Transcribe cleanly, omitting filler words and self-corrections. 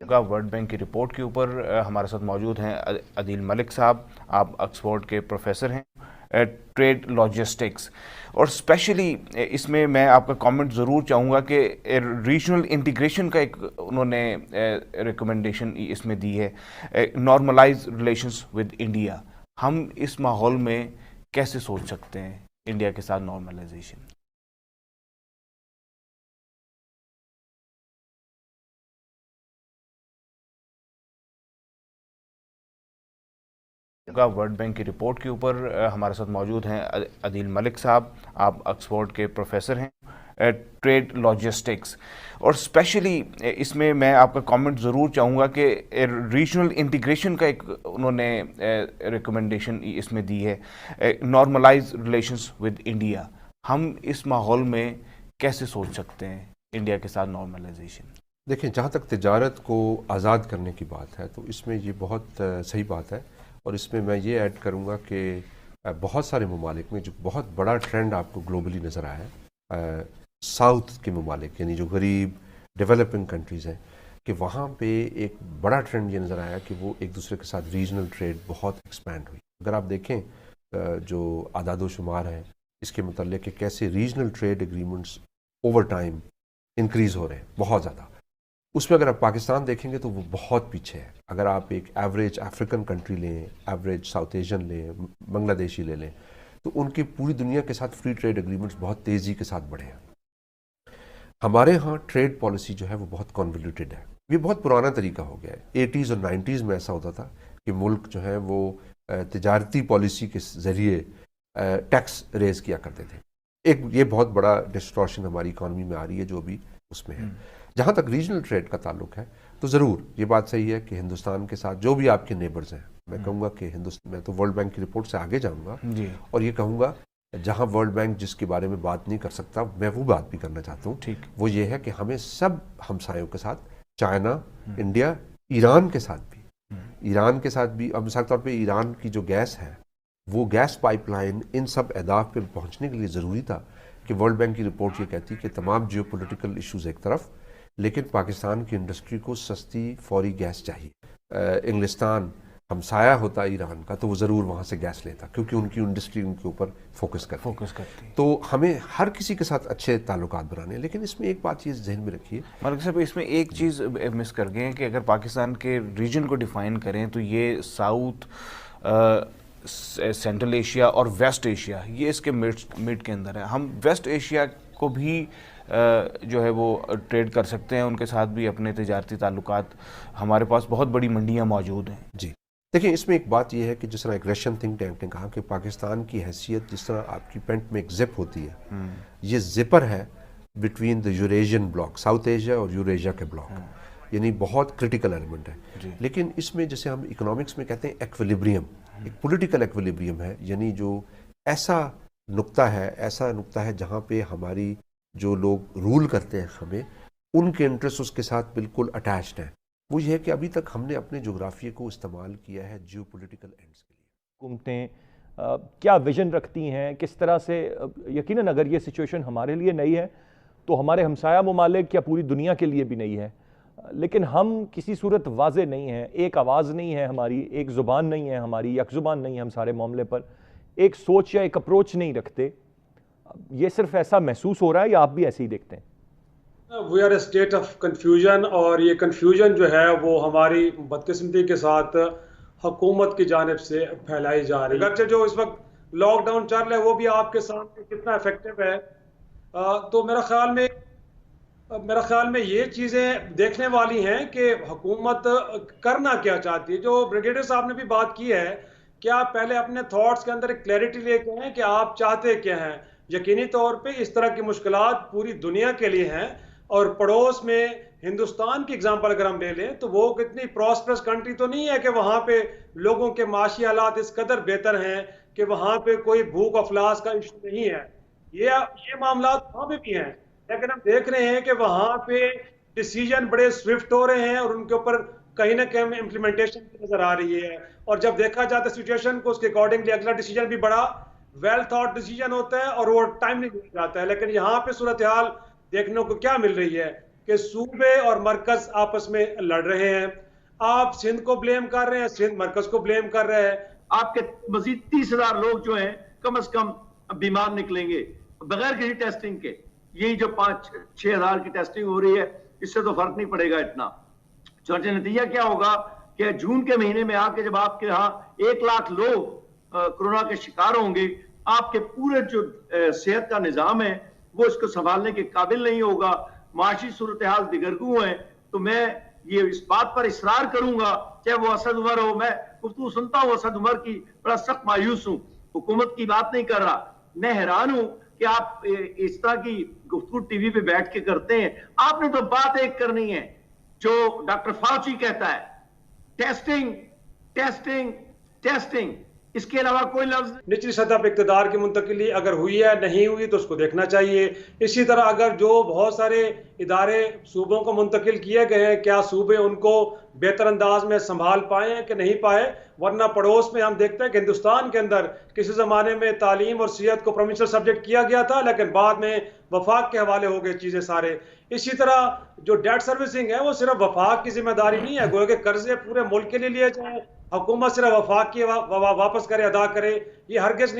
का world bank की report के ऊपर हमारे साथ मौजूद हैं अदील मलिक साहब। आप ऑक्सफोर्ड के प्रोफेसर हैं ट्रेड लॉजिस्टिक्स, और स्पेशली इसमें मैं आपका कमेंट ज़रूर चाहूँगा कि रीजनल इंटीग्रेशन का एक उन्होंने रिकमेंडेशन इसमें दी है, नॉर्मलाइज रिलेशंस विद इंडिया। हम इस माहौल में कैसे सोच सकते हैं इंडिया के साथ नॉर्मलाइजेशन? का वर्ल्ड बैंक की रिपोर्ट के ऊपर हमारे साथ मौजूद हैं अदील मलिक साहब। आप ऑक्सफोर्ड के प्रोफेसर हैं ट्रेड लॉजिस्टिक्स, और स्पेशली इसमें मैं आपका कमेंट ज़रूर चाहूँगा कि रीजनल इंटीग्रेशन का एक उन्होंने रिकमेंडेशन इसमें दी है, नॉर्मलाइज रिलेशंस विद इंडिया। हम इस माहौल में कैसे सोच सकते हैं इंडिया के साथ नॉर्मलाइजेशन? देखिए, जहाँ तक तिजारत को आज़ाद करने की बात है तो इसमें ये बहुत सही बात है। और इसमें मैं ये ऐड करूँगा कि बहुत सारे ममालिक में जो बहुत बड़ा ट्रेंड आपको ग्लोबली नज़र आया है, साउथ के ममालिक यानी जो गरीब डेवलपिंग कंट्रीज़ हैं, कि वहाँ पे एक बड़ा ट्रेंड ये नज़र आया कि वो एक दूसरे के साथ रीजनल ट्रेड बहुत एक्सपैंड हुई। अगर आप देखें जो आदाद व शुमार है इसके मतलब कि कैसे regional trade agreements over time increase हो रहे हैं बहुत ज़्यादा, उसमें अगर आप पाकिस्तान देखेंगे तो वो बहुत पीछे है। अगर आप एक एवरेज अफ्रीकन कंट्री लें, एवरेज साउथ एशियन लें, बांग्लादेशी ले लें, तो उनकी पूरी दुनिया के साथ फ्री ट्रेड एग्रीमेंट्स बहुत तेज़ी के साथ बढ़े हैं। हमारे यहाँ ट्रेड पॉलिसी जो है वो बहुत कॉन्वोल्यूटेड है। ये बहुत पुराना तरीका हो गया है। 80s और 90s में ऐसा होता था कि मुल्क जो है वो तिजारती पॉलिसी के ज़रिए टैक्स रेज किया करते थे। एक ये बहुत बड़ा डिस्टॉर्शन हमारी इकॉनमी में आ रही है जो अभी उसमें है। जहाँ तक रीजनल ट्रेड का ताल्लुक है तो ज़रूर ये बात सही है कि हिंदुस्तान के साथ जो भी आपके नेबर्स हैं, मैं कहूँगा कि हिंदुस्तान, मैं तो वर्ल्ड बैंक की रिपोर्ट से आगे जाऊँगा और ये कहूँगा जहाँ वर्ल्ड बैंक जिसके बारे में बात नहीं कर सकता मैं वो बात भी करना चाहता हूँ। वो ये है कि हमें सब हमसायों के साथ, चाइना, इंडिया, ईरान के साथ भी, अब मिसाल के तौर पर ईरान की जो गैस है वो गैस पाइपलाइन इन सब अहदाफ पे पहुँचने के लिए ज़रूरी था कि वर्ल्ड बैंक की रिपोर्ट ये कहती कि तमाम जियोपॉलिटिकल इश्यूज़ एक तरफ, लेकिन पाकिस्तान की इंडस्ट्री को सस्ती फौरी गैस चाहिए। इंग्लिस्तान हमसाया होता ईरान का तो वो ज़रूर वहाँ से गैस लेता क्योंकि उनकी इंडस्ट्री उनके ऊपर फोकस करती। तो हमें हर किसी के साथ अच्छे ताल्लुकात बनाने हैं, लेकिन इसमें एक बात ये जहन में रखिए, मलिक साहब, इसमें एक चीज़ मिस कर गए हैं कि अगर पाकिस्तान के रीजन को डिफ़ाइन करें तो ये साउथ, सेंट्रल एशिया और वेस्ट एशिया, ये इसके मिड के अंदर है। हम वेस्ट एशिया को भी जो है वो ट्रेड कर सकते हैं, उनके साथ भी अपने तिजारती ताल्लुकात, हमारे पास बहुत बड़ी मंडियां मौजूद हैं। जी देखिए, इसमें एक बात यह है कि जिस तरह एक रशियन थिंक टैंक ने कहा कि पाकिस्तान की हैसियत जिस तरह आपकी पेंट में एक जिप होती है, ये जिपर है between the Eurasian block, south Asia और यूरेशिया के ब्लॉक, यानी बहुत क्रिटिकल एलिमेंट है। लेकिन इसमें जैसे हम इकोनॉमिक्स में कहते हैं एक्विलिब्रियम, एक पॉलिटिकल एक्विलिब्रियम है, यानी जो ऐसा नुक्ता है जहाँ पे हमारी जो लोग रूल करते हैं हमें, उनके इंटरेस्ट उसके साथ बिल्कुल अटैच्ड हैं। वो ये है कि अभी तक हमने अपने जोग्राफिया को इस्तेमाल किया है जियोपॉलिटिकल एंड्स के लिए। हुकूमतें क्या विजन रखती हैं, किस तरह से, यकीनन अगर ये सिचुएशन हमारे लिए नई है तो हमारे हमसाया ममालिक या पूरी दुनिया के लिए भी नई है, लेकिन हम किसी सूरत वाज़े नहीं हैं, एक आवाज़ नहीं है हमारी, एक ज़ुबान नहीं है हमारी, एक ज़ुबान नहीं है हम सारे मामले पर, एक सोच या एक अप्रोच नहीं रखते। ये सिर्फ ऐसा महसूस हो रहा है या आप भी ऐसे ही देखते हैं? We are a state of confusion, और ये कन्फ्यूजन जो है वो हमारी बदकिस्मती के साथ हुकूमत की जानिब से फैलाई जा रही है। जो इस वक्त लॉकडाउन चल रहा है वो भी आपके सामने कितना इफेक्टिव है, तो मेरा ख्याल में ये चीज़ें देखने वाली हैं कि हुकूमत करना क्या चाहती है। जो ब्रिगेडियर साहब ने भी बात की है कि आप पहले अपने थॉट्स के अंदर एक क्लैरिटी लेके आएँ कि आप चाहते क्या हैं। यकीनी तौर पे इस तरह की मुश्किलात पूरी दुनिया के लिए हैं, और पड़ोस में हिंदुस्तान की एग्जांपल अगर हम ले लें तो वो कितनी प्रॉस्परस कंट्री तो नहीं है कि वहाँ पे लोगों के माशी हालात इस कदर बेहतर हैं कि वहाँ पे कोई भूख अफलास का इशू नहीं है। ये मामला वहाँ पे भी हैं, लेकिन हम देख रहे हैं कि वहाँ पे डिसीजन बड़े स्विफ्ट हो रहे हैं और उनके ऊपर कहीं ना कहीं इम्प्लीमेंटेशन नजर आ रही है। और जब देखा जाता है सिचुएशन को, उसके अकॉर्डिंगली अगला डिसीजन भी बड़ा वेल थॉट डिसीजन होता है और वो टाइमली मिल जाता है। लेकिन यहाँ पे सूरत हाल देखने को क्या मिल रही है कि सूबे और मरकज आपस में लड़ रहे हैं। आप सिंध को ब्लेम कर रहे हैं, सिंध मरकज को ब्लेम कर रहे हैं। आपके मजीद 30,000 लोग जो हैं कम से कम बीमार निकलेंगे बगैर किसी टेस्टिंग के। यही जो 5-6 हज़ार की टेस्टिंग हो रही है, इससे तो फर्क नहीं पड़ेगा इतना। चुनांचे नतीजा क्या होगा कि जून के महीने में आके जब आपके यहाँ 1 लाख लोग कोरोना के शिकार होंगे, आपके पूरे जो सेहत का निजाम है वो इसको संभालने के काबिल नहीं होगा। माशी सूरत हाल दिगरगू है। तो मैं ये इस बात पर इसरार करूंगा, चाहे वो असद उमर हो, मैं गुफ्तगू सुनता हूँ असद उमर की, बड़ा सख्त मायूस हूँ, हुकूमत की बात नहीं कर रहा। मैं हैरान हूं कि आप इस तरह की गुफ्तगू टीवी पे बैठ के करते हैं। आपने तो बात एक करनी है जो डॉक्टर फाउची कहता है, टेस्टिंग टेस्टिंग टेस्टिंग, इसके अलावा कोई लफ्ज। निचली सतह पर इक़्तिदार की मुंतकिली अगर हुई है नहीं हुई तो उसको देखना चाहिए। इसी तरह अगर जो बहुत सारे इदारे सूबों को मुंतकिल किए गए हैं, क्या सूबे उनको बेहतर अंदाज में संभाल पाए हैं कि नहीं पाए। वरना पड़ोस में हम देखते हैं कि हिंदुस्तान के अंदर किसी ज़माने में तालीम और सेहत को प्रोविंशियल सब्जेक्ट किया गया था, लेकिन बाद में वफाक के हवाले हो गए चीज़ें सारे। इसी तरह जो डेट सर्विसिंग है वो सिर्फ वफाक की जिम्मेदारी नहीं है, गोया कि कर्जे पूरे मुल्क के लिए लिए जाए, हुकूमत सिर्फ वफाक की वापस करे, अदा करे, ये हरगिज़ नहीं।